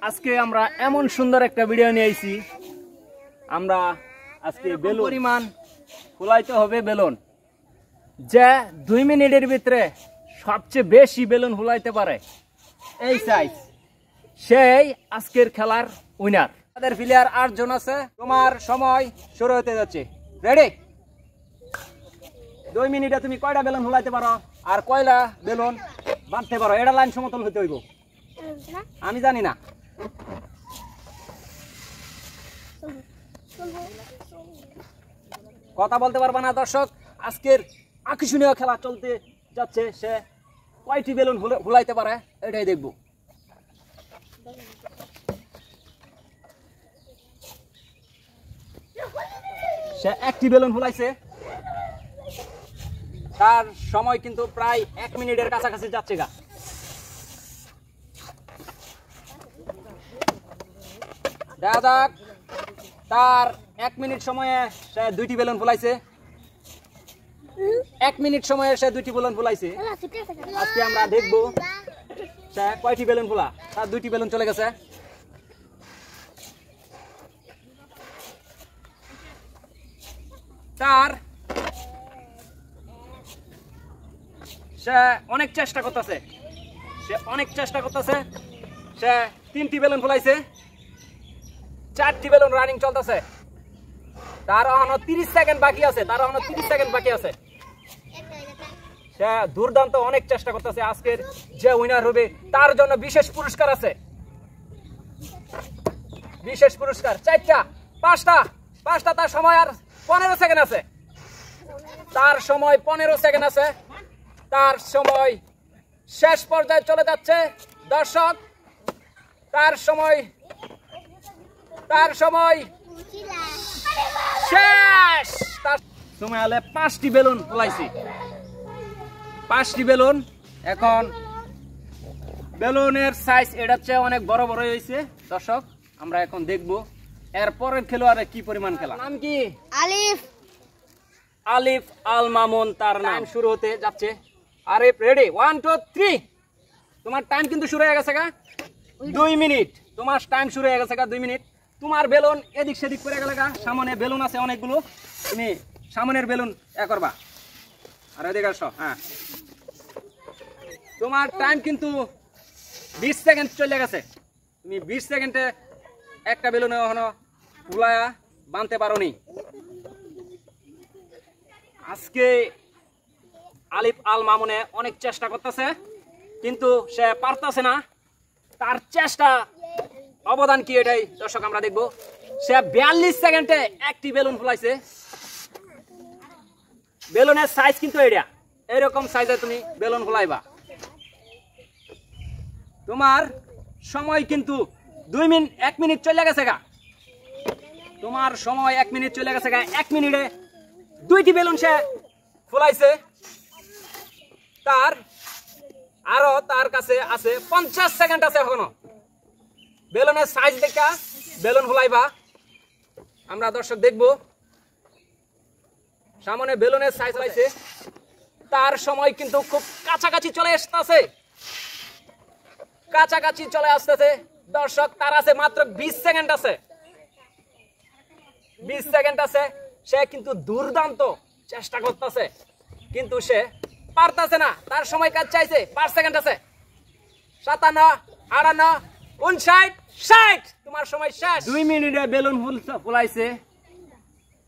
আজকে আমরা এমন সুন্দর একটা ভিডিও নিয়ে আইছি। আমরা আজকে বেলুন পরিমাণ ফুলাইতে হবে বেলুন, যে 2 মিনিটের ভিতরে সবচেয়ে বেশি বেলুন ফুলাইতে পারে এই সাইজ, সেই আজকের খেলার উইনার। আমাদের প্লেয়ার 8 জন আছে। তোমার সময় শুরু হতে যাচ্ছে। রেডি? 2 মিনিটে তুমি কয়টা বেলুন ফুলাইতে পারো আর কয়লা বেলুন বাঁধতে পারো? এটা লাইন সমতল হতে হইব। আমি জানি না। কথা বলতে পারবা না দর্শক। আজকের আকর্ষণীয় খেলা চলতে যাচ্ছে। সে কয়টি বেলুন ফুলাইতে পারে এটাই দেখব। সে একটি বেলুন ফুলাইছে। তার সময় কিন্তু প্রায় 1 মিনিটের কাছাকাছি যাচ্ছে গা। দেখা যাক। তার 1 মিনিট সময়ে সে 2টি বেলুন ফুলাইছে। 1 মিনিট সময়ে সে 2টি বেলুন ফুলাইছে। আজকে আমরা দেখব সে কয়টি বেলুন ফুলা। তার 2টি বেলুন চলে গেছে। তার সে অনেক চেষ্টা করতেছে। সে 3টি বেলুন ফুলাইছে। 4টি বেলুন রানিং চলতেছে। তার এখনো 30 সেকেন্ড বাকি আছে। সে দুর্দান্ত অনেক চেষ্টা করতেছে। আজকের যে উইনার হবে তার জন্য বিশেষ পুরস্কার আছে। বিশেষ পুরস্কার 4টা 5টা। তার সময় আর 15 সেকেন্ড আছে। তার সময় 15 সেকেন্ড আছে। তার সময় শেষ পর্যায়ে চলে যাচ্ছে দর্শক। তার সময় শেষ। তার সময় হলে 5টি বেলুন ফুলাইছি। 5টি বেলুন। এখন বেলুনের সাইজ এটার চেয়ে অনেক বড় হয়েছে দর্শক। আমরা এখন দেখব এর পরের খেলোয়াড়ে কি পরিমাণ খেলা। নাম কি? আলিফ আল মামুন তার নাম। শুরু হতে যাচ্ছে। আরে রেডি? 1 2 3। তোমার টাইম কিন্তু শুরু হয়ে গেছে গা। 2 মিনিট। তোমার টাইম শুরু হয়ে গেছে গা। 2 মিনিট। তোমার বেলুন এদিক সেদিক করে গেলে গা। সামনে বেলুন আছে অনেকগুলো। তুমি সামনের বেলুন করবা। আর এদিকে আসো। হ্যাঁ, তোমার টাইম কিন্তু 20 সেকেন্ড চলে গেছে। তুমি 20 সেকেন্ডে একটা বেলুন এখনো ফুলায়া বাঁধতে পারোনি। আজকে আলিফ আল মামুনে অনেক চেষ্টা করতেছে, কিন্তু সে পারতেছে না। তার চেষ্টা অবদান কি এটাই দর্শক আমরা দেখব। সে 42 সেকেন্ডে একটি বেলুন ফুলাইছে। বেলুনের সাইজ কিন্তু এটা, এরকম সাইজে তুমি বেলুন ফুলাইবা। তোমার সময় কিন্তু 1 মিনিট চলে গেছে গা। তোমার সময় 1 মিনিট চলে গেছে গা। 1 মিনিটে 2টি বেলুন সে ফুলাইছে। তার কাছে আছে 50 সেকেন্ড আছে এখনো। বেলুনের সাইজ দেখা বেলুন ফুলাইবা। আমরা দর্শক দেখব। সামনে বেলুনের সাইজ হইছে। তার সময় কিন্তু খুব কাছাকাছি চলে আসতেছে। দর্শক তার আছে মাত্র 20 সেকেন্ড আছে। 20 সেকেন্ড আছে। সে কিন্তু দুর্দান্ত চেষ্টা করতেছে, কিন্তু সে পারতেছে না। তার সময় কাজ চাইছে। 5 সেকেন্ড আছে। 57 58 59 60। তোমার সময় শেষ। 2 মিনিটে বেলুন ফুলাইছে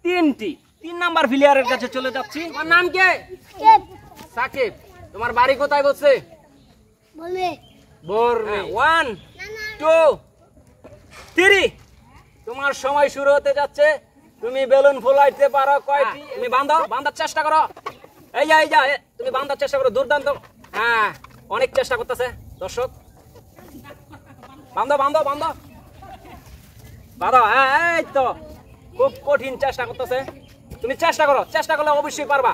3টি। 3 নাম্বার প্লেয়ারের কাছে চলে যাচ্ছি। তোমার নাম কি? সাকিব। তোমার বাড়ি কোথায় বলছে? বর্মে। 1 2 3। তোমার সময় শুরু হতে যাচ্ছে। তুমি বেলুন ফুলাইতে পারো কয়টি? তুমি বাঁধার চেষ্টা করো। এই যা তুমি বাঁধার চেষ্টা করো। দুর্দান্ত। হ্যাঁ, অনেক চেষ্টা করতেছে দর্শক। বাঁধো। হ্যাঁ, এই তো খুব কঠিন চেষ্টা করতেছে। তুমি চেষ্টা করলে অবশ্যই পারবা।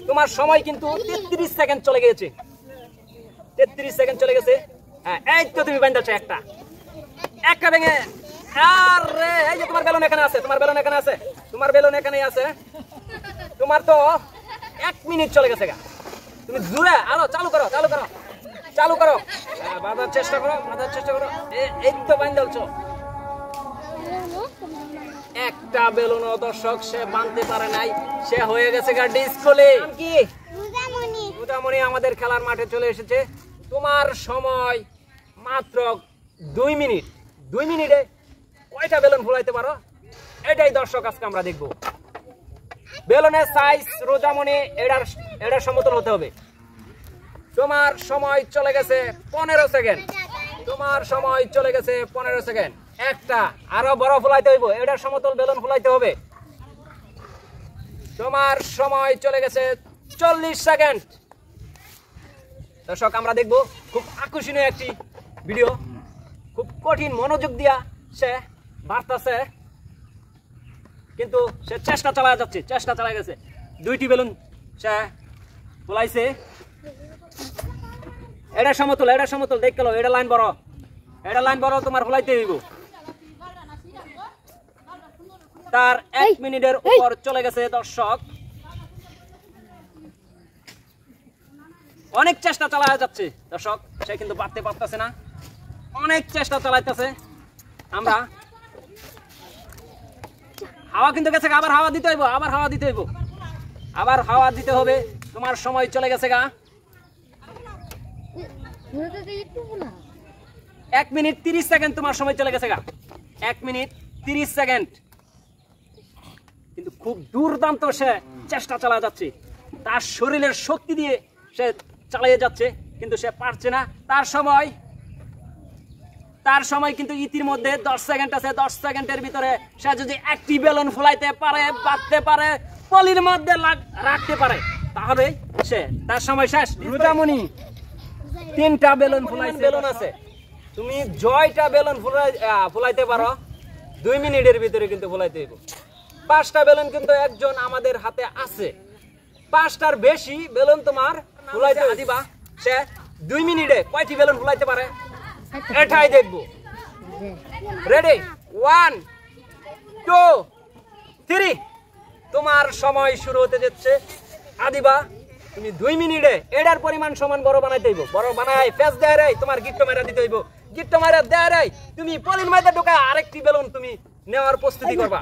তোমার সময় কিন্তু 33 সেকেন্ড চলে গেছে। 33 সেকেন্ড চলে গেছে। হ্যাঁ, এই তো তুমি বাঁধাচ্ছ একটা ভেঙে। আরে এই যে তোমার বেলুন এখানে আছে। তোমার বেলুন এখানেই আছে। তোমার তো 1 মিনিট চলে গেছে গা। তুমি জোরে আরো চালু করো। চালু করো, বাঁধার চেষ্টা করো, বাঁধার চেষ্টা করো। এই তো বাঁধলছো। একটা বেলুনও দর্শক সে বাঁধতে পারে নাই, সে হয়ে গেছে গাড়ি স্কুলে। কি রুদামণি আমাদের খেলার মাঠে চলে এসেছে। তোমার সময় মাত্র 2 মিনিট। 2 মিনিটে কয়টা বেলুন ফুলাইতে পারো, এটাই দর্শক আজকে আমরা দেখব। বেলুনের সাইজ রোজামণি এটার সমতল হতে হবে। তোমার সময় চলে গেছে 15 সেকেন্ড। তোমার সময় চলে গেছে 15 সেকেন্ড। একটা আরো বড় ফুলাইতে হইব, এটার সমতল বেলুন ফুলাইতে হবে। তোমার সময় চলে গেছে 40 সেকেন্ড। দর্শক আমরা দেখব খুব আকর্ষণীয় একটি ভিডিও। খুব কঠিন মনোযোগ দিয়া সে বাড়তাছে, কিন্তু সে চেষ্টা চালায় যাচ্ছে, চেষ্টা চালায় গেছে। 2টি বেলুন সে ফুলাইছে। এটা সমতল, এটা সমতল দেখ গেল। এটা লাইন বড়, এটা লাইন বড়, তোমার ফুলাইতে হইব। তার 1 মিনিটের উপর চলে গেছে দর্শক। অনেক চেষ্টা চালায় যাচ্ছে দর্শক, সে কিন্তু বাড়তে পারতেছে না। অনেক চেষ্টা চালাইতেছে। আমরা হাওয়া কিন্তু গেছে, আবার হাওয়া দিতে হইব, আবার হাওয়া দিতে হইব, আবার হাওয়া দিতে হবে। তোমার সময় চলে গেছে গা 1 মিনিট 30 সেকেন্ড। তোমার সময় চলে গেছে গা 1 মিনিট 30 সেকেন্ড। কিন্তু খুব দুর্দান্ত সে চেষ্টা চালা যাচ্ছে, তার শরীরের শক্তি দিয়ে সে চালিয়ে যাচ্ছে, কিন্তু সে পারছে না। তার সময় কিন্তু ইতিমধ্যে 10 সেকেন্ড আছে। 10 সেকেন্ডের ভিতরে সে যদি একটি বেলুন ফুলাইতে পারে, বাঁধতে পারে, পলির মধ্যে রাখতে পারে, তাহলে সে তার সময় শেষ। রুদামণি 3টা বেলুন ফুলাইছে। বেলুন আছে, তুমি জয়টা বেলুন ফুলাইতে পারো 2 মিনিটের ভিতরে কিন্তু ফুলাইতে হইব। 5টা বেলুন কিন্তু একজন আমাদের হাতে আছে। 5টার বেশি বেলুন তোমার ফুলাইতে দিবা। সে 2 মিনিটে কয়টি বেলুন ফুলাইতে পারে এটাই দেখবো। রেডি, 1 2 3। তোমার সময় শুরু হতে যাচ্ছে। আদিবা তুমি 2 মিনিটে এটার পরিমাণ সমান বড় বানাইতে হইব। বড় বানাই ফেস দেয় রে, তোমার গিট্টো মারা দিতে হইব। গিট্টো মারা দেয় রে, তুমি পলির মধ্যে ঢোকায় আরেকটি বেলুন তুমি নেওয়ার প্রস্তুতি করবা।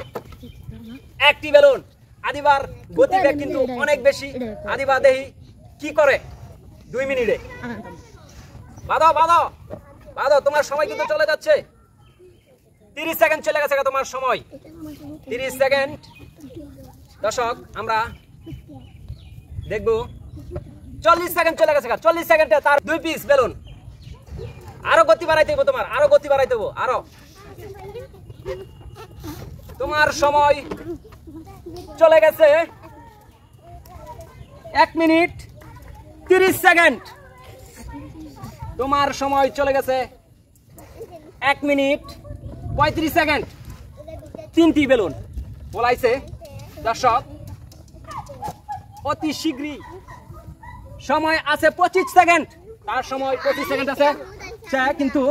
একটি বেলুন। আদিবার গতিবেগ কিন্তু অনেক বেশি। আদিবা দেখি কি করে 2 মিনিটে। বাঁধো বাঁধো বাঁধো, তোমার সময় কিন্তু চলে যাচ্ছে। 30 সেকেন্ড চলে গেছে তোমার সময়। 30 সেকেন্ড। দর্শক আমরা দেখবো 40 সেকেন্ড চলে গেছে। 40 সেকেন্ডে তার 2 পিস বেলুন। আরো গতি বাড়াইতে হইব, তোমার আরো গতি বাড়াইতে হইব। আরো তোমার সময় চলে গেছে 1 মিনিট 30 সেকেন্ড। তোমার সময় চলে গেছে 1 মিনিট 35 সেকেন্ড। 3টি বেলুন বলাইছে দর্শক। অতি শীঘ্রই সময় আছে 25 সেকেন্ড। তার সময় 25 সেকেন্ড আছে। সে কিন্তু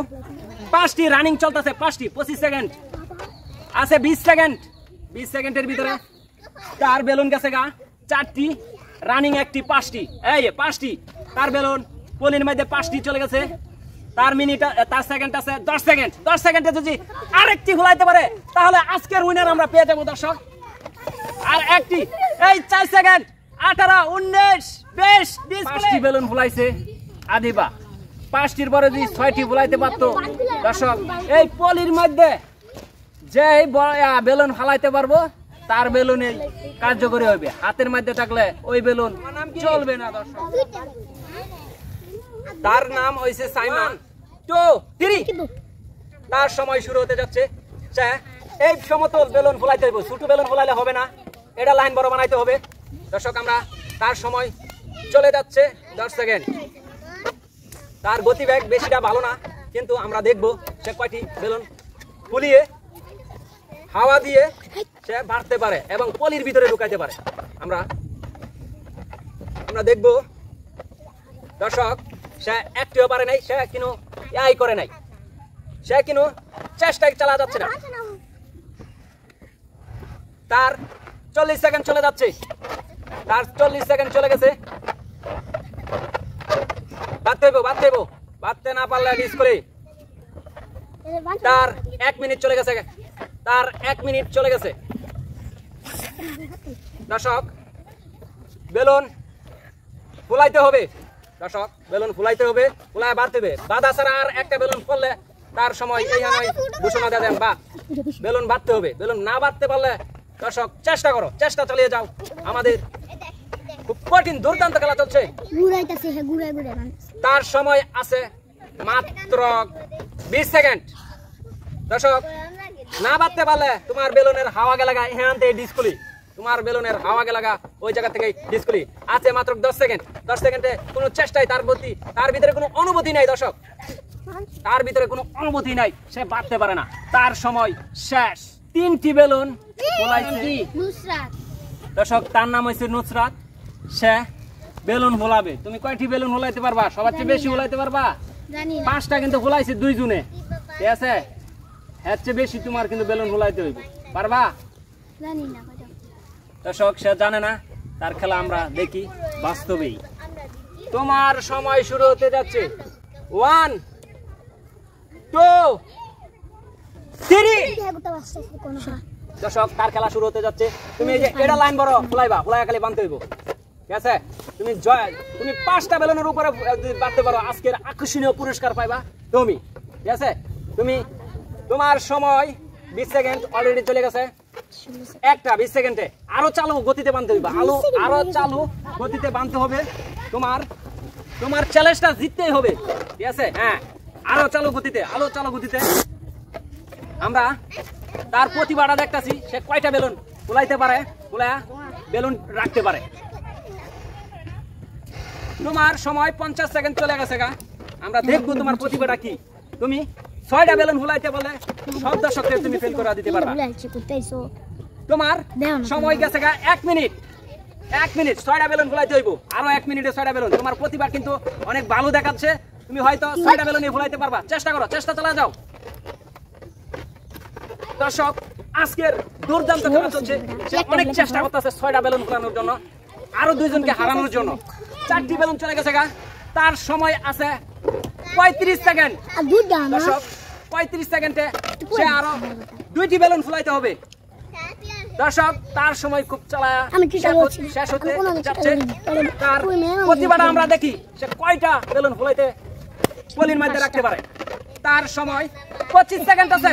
5টি রানিং চলতেছে। 5টি 25 সেকেন্ড আছে। 20 সেকেন্ড। 20 সেকেন্ডের ভিতরে তার বেলুন গেছে গা 4টি, রানিং একটি 5টি। এই 5টি তার বেলুন পলির মধ্যে 5টি চলে গেছে। তার মিনিট, তার সেকেন্ড আছে 10 সেকেন্ড। 10 সেকেন্ডে যদি আরেকটি ফুলাইতে পারে তাহলে আজকের উইনার আমরা পেয়ে যাবো দর্শক। আর একটি, এই 4 সেকেন্ড, 18 19 20 5টি বেলুন ফুলাইছে আদিবা। 5টির পরে যদি 6টি ফুলাইতে পারতো দর্শক, এই পলির মধ্যে যে বেলুন ফালাইতে পারবো তার বেলুনে কার্যকরী হবে। হাতের মধ্যে থাকলে ওই বেলুন চলবে না দর্শক। তার নাম হইছে সাইমন। 2 3। তার সময় শুরু হতে যাচ্ছে। এই সমতল বেলুন ফুলাইতে হইব, ছোট বেলুন ফুলাইলে হবে না, এটা লাইন বড় বানাইতে হবে দর্শক। আমরা তার সময় চলে যাচ্ছে 10 সেকেন্ড। তার গতিবেগ বেশিটা ভালো না, কিন্তু আমরা দেখব সে কয়টি বেলুন ফুলিয়ে হাওয়া দিয়ে সে বাড়তে পারে এবং পলির ভিতরে ঢুকাইতে পারে। আমরা দেখব দর্শক। সে একটিও পারে নাই, সে কিন্তু করে নাই, সে কিন্তু চেষ্টা চালা যাচ্ছে না। তার 40 সেকেন্ড চলে যাচ্ছে। তার 40 সেকেন্ড চলে গেছে। বাঁধতে না পারলে ডিসকুলি। তার 1 মিনিট চলে গেছে, দর্শক বেলুন ফুলাইতে হবে, ফুলায় বাঁধতে হবে। বাঁধা ছাড়া আর একটা বেলুন ফুললে তার সময় এই নয় ঘোষণা দেন বা বেলুন বাঁধতে হবে। বেলুন না বাঁধতে পারলে দর্শক চেষ্টা চালিয়ে যাও। আমাদের খুব কঠিন দুর্দান্ত খেলা চলছে। তার সময় আছে মাত্র 20 সেকেন্ড। দর্শক না বাঁধতে পারলে তোমার বেলুনের হাওয়া গেলাগা এখান থেকে ডিসকুলি, ওই জায়গা থেকে ডিসকুলি। আছে মাত্র 10 সেকেন্ড। 10 সেকেন্ডে কোনো চেষ্টাই তার ভিতরে কোনো অনুভূতি নাই। দর্শক তার ভিতরে কোনো অনুভূতি নাই, সে বাঁধতে পারে না। তার সময় শেষ। 3টি বেলুন ফুলাইছে দর্শক, তার নাম হয়েছে নুসরাত। সে বেলুন ফুলাবে। তুমি কয়টি বেলুন ফুলাইতে পারবা? সবার চেয়ে বেশি ফুলাইতে পারবা? 5টা কিন্তু ফুলাইছে 2 জনে, ঠিক আছে? এর চেয়ে বেশি তোমার কিন্তু বেলুন ফুলাইতে হইবে, পারবা? দর্শক সে জানে না, তার খেলা আমরা দেখি বাস্তবেই। তোমার সময় শুরু হতে যাচ্ছে। 1 2 3। দর্শক তার খেলা শুরু হতে যাচ্ছে। তুমি এই যে এটা লাইন বড় ফুলাইবা, খালি বাঁধতে হইব, ঠিক আছে? তুমি 5টা বেলুনের উপরে বাঁধতে পারো, আজকের আকর্ষণীয় পুরস্কার পাইবা তুমি, ঠিক আছে? তোমার সময় 20 সেকেন্ড অলরেডি চলে গেছে। 20 সেকেন্ডে আরো চালু গতিতে বাঁধতে হইবা, আরো চালু গতিতে বাঁধতে হবে। তোমার চ্যালেঞ্জটা জিততেই হবে, ঠিক আছে? হ্যাঁ, আরো চালু গতিতে। আমরা তার প্রতিভাটা দেখতেছি, সে কয়টা বেলুন ফুলাইতে পারে, বেলুন রাখতে পারে। তোমার সময় 50 সেকেন্ড চলে গেছে গা। আমরা দেখবো তোমার প্রতিভাটা কি। তুমি 6টা বেলুন ফুলাইতে বলে সব দর্শককে তুমি ফেল করে দিতে পারবা। তোমার সময় গেছে গা 1 মিনিট। 6টা বেলুন ফুলাইতে হইব, আরো 1 মিনিটে 6টা বেলুন। তোমার প্রতিভা কিন্তু অনেক ভালো দেখাচ্ছে, তুমি হয়তো 6টা বেলুনই ফুলাইতে পারবা। চেষ্টা চালিয়ে যাও। দর্শক আজকের দুর্দান্ত খেলা চলছে, সে অনেক চেষ্টা করতেছে 6টা বেলুন ফুলানোর জন্য, আরো 2 জনকে হারানোর জন্য। 4টি বেলুন চলে গেছে গা। তার সময় আছে 35 সেকেন্ড। দর্শক 35 সেকেন্ডে সে আরো 2টি বেলুন ফুলাইতে হবে। দর্শক তার সময় খুব চালায়া শেষ হতে যাচ্ছে। তার প্রতিভাটা আমরা দেখি, সে কয়টা বেলুন ফুলাইতে পলির মধ্যে রাখতে পারে। তার সময় 25 সেকেন্ড আছে।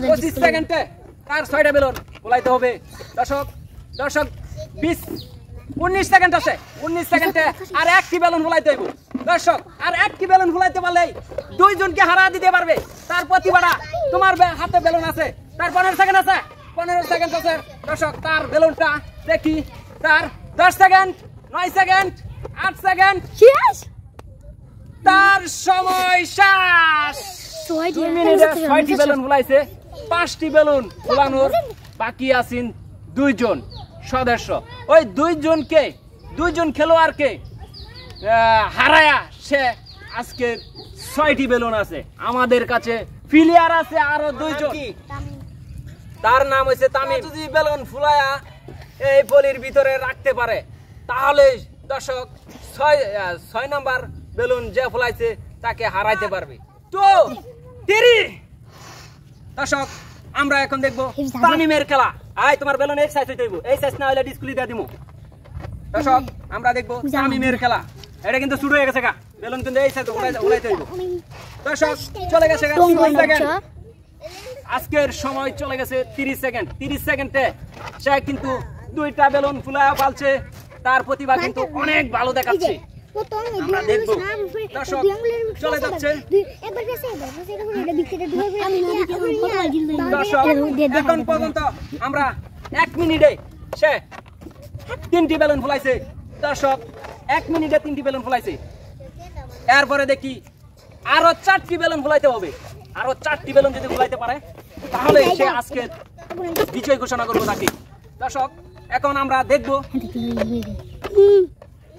25 সেকেন্ডে তার 6টা বেলুন ফুলাইতে হবে। দর্শক 19 সেকেন্ড আছে। 19 সেকেন্ডে আর 1টি বেলুন ফুলাইতে হইব। দর্শক আর 1টি বেলুন ফুলাইতে পারলেই 2 জনকে হারা দিতে পারবে। তার প্রতিভাটা, তোমার হাতে বেলুন আছে, তার 15 সেকেন্ড আছে। দর্শক তার বেলুনটা দেখি। তার 10 সেকেন্ড, 9 সেকেন্ড, 8 সেকেন্ড শেষ। তার সময় শেষ। 2 মিনিটে 6টি বেলুন ফুলাইছে। 5টি বেলুন ফুলানোর বাকি আছেন 2 জন সদস্য। ওই 2 জন খেলোয়াড়কে হারায়া সে আজকে 6টি বেলুন আছে। আমাদের কাছে প্লেয়ার আছে আরো 2 জন। তার নাম হইছে তামিম। যদি বেলুন ফুলায়া এই পলির ভিতরে রাখতে পারে, তাহলে দর্শক 6 নাম্বার বেলুন যে ফুলাইছে তাকে হারাইতে পারবে। 2 3। দর্শক আমরা এখন দেখবো তামিমের খেলা। তোমার বেলুন এই সাইজ হইতে হইব, এই সাইজ না হইলে ডিসকুলি দিয়ে দিমু। দর্শক আমরা দেখবো তামিমের খেলা। এটা কিন্তু শুরু হয়ে গেছে গা, বেলুন কিন্তু এই সাইজ উড়াইতে হইব। দর্শক চলে গেছে 30 সেকেন্ড। আজকের সময় চলে গেছে 30 সেকেন্ড। 30 সেকেন্ডে সে কিন্তু 2টা বেলুন ফুলায়া ফেলছে। তার প্রতিভা কিন্তু অনেক ভালো দেখাচ্ছে। আমরা দেখবো। দর্শক চলে যাচ্ছে। দর্শক এখন পর্যন্ত আমরা 1 মিনিটে সে 3টি বেলুন ফুলাইছে। দর্শক 1 মিনিটে 3টি বেলুন ফুলাইছে। এরপরে দেখি আরো 4টি বেলুন ফুলাইতে হবে। আরো 4টি বেলুন যদি ফুলাইতে পারে, তাহলে সে আজকে বিজয় ঘোষণা করবো তাকে। দর্শক এখন আমরা দেখবো।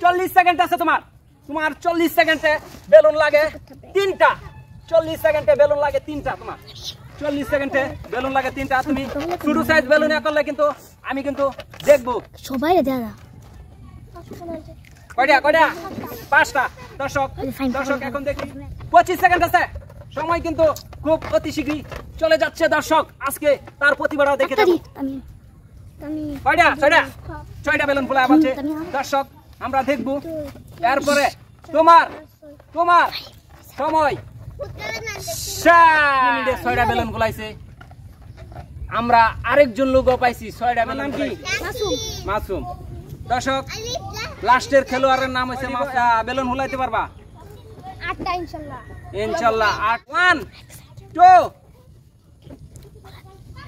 40 সেকেন্ড আছে তোমার। 40 সেকেন্ডে বেলুন লাগে 3টা। 40 সেকেন্ডে বেলুন লাগে 3টা। তোমার 40 সেকেন্ডে বেলুন লাগে 3টা। তুমি ছোট সাইজ বেলুন করলে কিন্তু আমি কিন্তু দেখবো। সবাই কয়টা কয়টা 5টা দর্শক দর্শক এখন দেখি 25 সেকেন্ড আছে সময় কিন্তু খুব অতি শীঘ্রই চলে যাচ্ছে দর্শক আজকে তার প্রতিভাটা দেখে যাব কয়টা 6টা বেলুন ফুলায় আছে দর্শক আমরা দেখব এরপরে তোমার সময় 6টা বেলুন ফুলাইছে আমরা আরেকজন লোকও পাইছি 6টা বেলুন কি মাসুম দর্শক লাস্টের খেলোয়াড়ের নাম হইছে বেলুন ফুলাইতে পারবা 8টা ইনশাআল্লাহ 8 1 2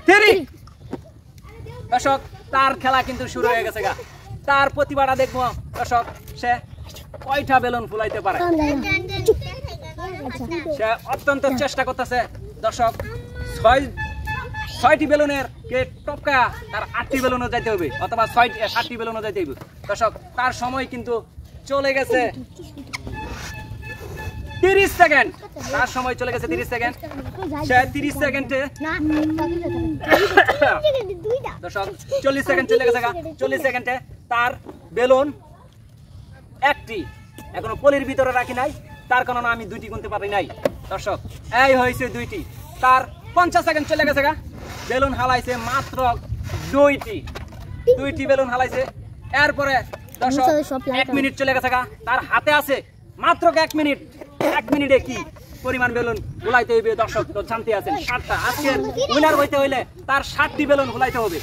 3 দর্শক তার খেলা কিন্তু শুরু হয়ে গেছে গা তার প্রতিভাটা দেখবো দর্শক সে কয়টা বেলুন ফুলাইতে পারে সে অত্যন্ত চেষ্টা করতেছে দর্শক 6টি বেলুনের কে টপকা তার 8টি বেলুনও যাইতে হবে অথবা 7টি বেলুনও যাইতে হবে দর্শক তার সময় কিন্তু চলে গেছে 30 সেকেন্ড তার সময় চলে গেছে 30 সেকেন্ড সে 30 সেকেন্ডে দর্শক 40 সেকেন্ড চলে গেছে 40 সেকেন্ডে তার বেলুন একটি এখনো পলির ভিতরে রাখি নাই তার কারণে আমি 2টি গুনতে পারি নাই দর্শক এই হইছে 2টি তার 50 সেকেন্ড চলে গেছে বেলুন হালাইছে মাত্র 2টি বেলুন হালাইছে এরপরে দর্শক 1 মিনিট চলে গেছে তার হাতে আছে মাত্র 1 মিনিট 1 মিনিটে কি পরিমাণ বেলুন ফুলাইতে হইবে দর্শক তো জানতে আছেন 7টা আজকে উইনার হইতে হইলে তার 7টি বেলুন ফুলাইতে হবে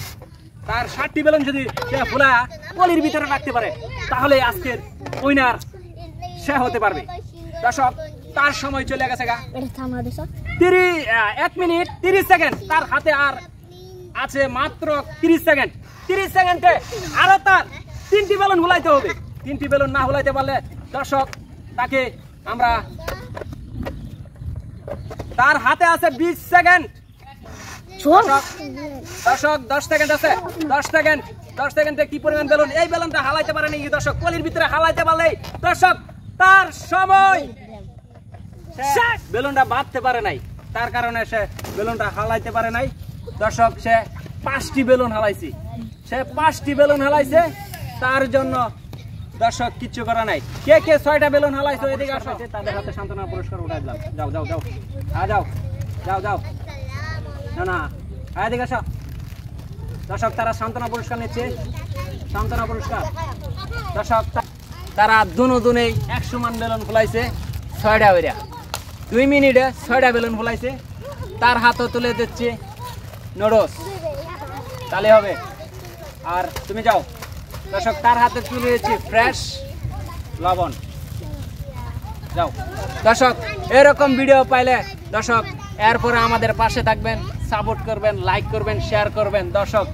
তার 7টি বেলুন যদি সে ফুলা পলির ভিতরে রাখতে পারে তাহলে আজকের উইনার সে হতে পারবে দর্শক তার সময় চলে গেছে 1 মিনিট 30 সেকেন্ড তার হাতে আর আছে মাত্র 30 সেকেন্ড 30 সেকেন্ডে আরো তার 3টি বেলুন ফুলাইতে হবে 3টি বেলুন না ফুলাইতে পারলে দর্শক তাকে আমরা তার হাতে আছে 20 সেকেন্ড দর্শক 10 সেকেন্ড আছে 10 সেকেন্ডে কি পরিমাণ বেলুন এই বেলুনটা হালাইতে পারে নাকি দর্শক পলির ভিতরে হালাইতে পারলে দর্শক তার সময় বেলুনটা বাঁধতে পারে নাই তার কারণে সে বেলুনটা হালাইতে পারে নাই দর্শক সে 5টি বেলুন হালাইছে সে 5টি বেলুন হালাইছে তার জন্য দর্শক কিচ্ছু করা নাই কে কে 6টা বেলুন হালাইছে এদিকে আসো তাদের হাতে সান্ত্বনা পুরস্কার উঠাই দিলাম যাও যাও যাও যাও যাও না না এদিকে আসো দর্শক তারা সান্ত্বনা পুরস্কার নিচ্ছে সান্ত্বনা পুরস্কার দর্শক তারা দুনেই 100 মান বেলুন ফুলাইছে 6টা ওইরা 2 মিনিটে 6টা বেলুন ফুলাইছে তার হাতও তুলে দিচ্ছে নোডস তাহলে হবে আর তুমি যাও দর্শক তার হাতে তুলে দিচ্ছি ফ্রেশ লবণ যাও দর্শক এরকম ভিডিও পাইলে দর্শক এরপরে আমাদের পাশে থাকবেন সাপোর্ট করবেন লাইক করবেন শেয়ার করবেন দর্শক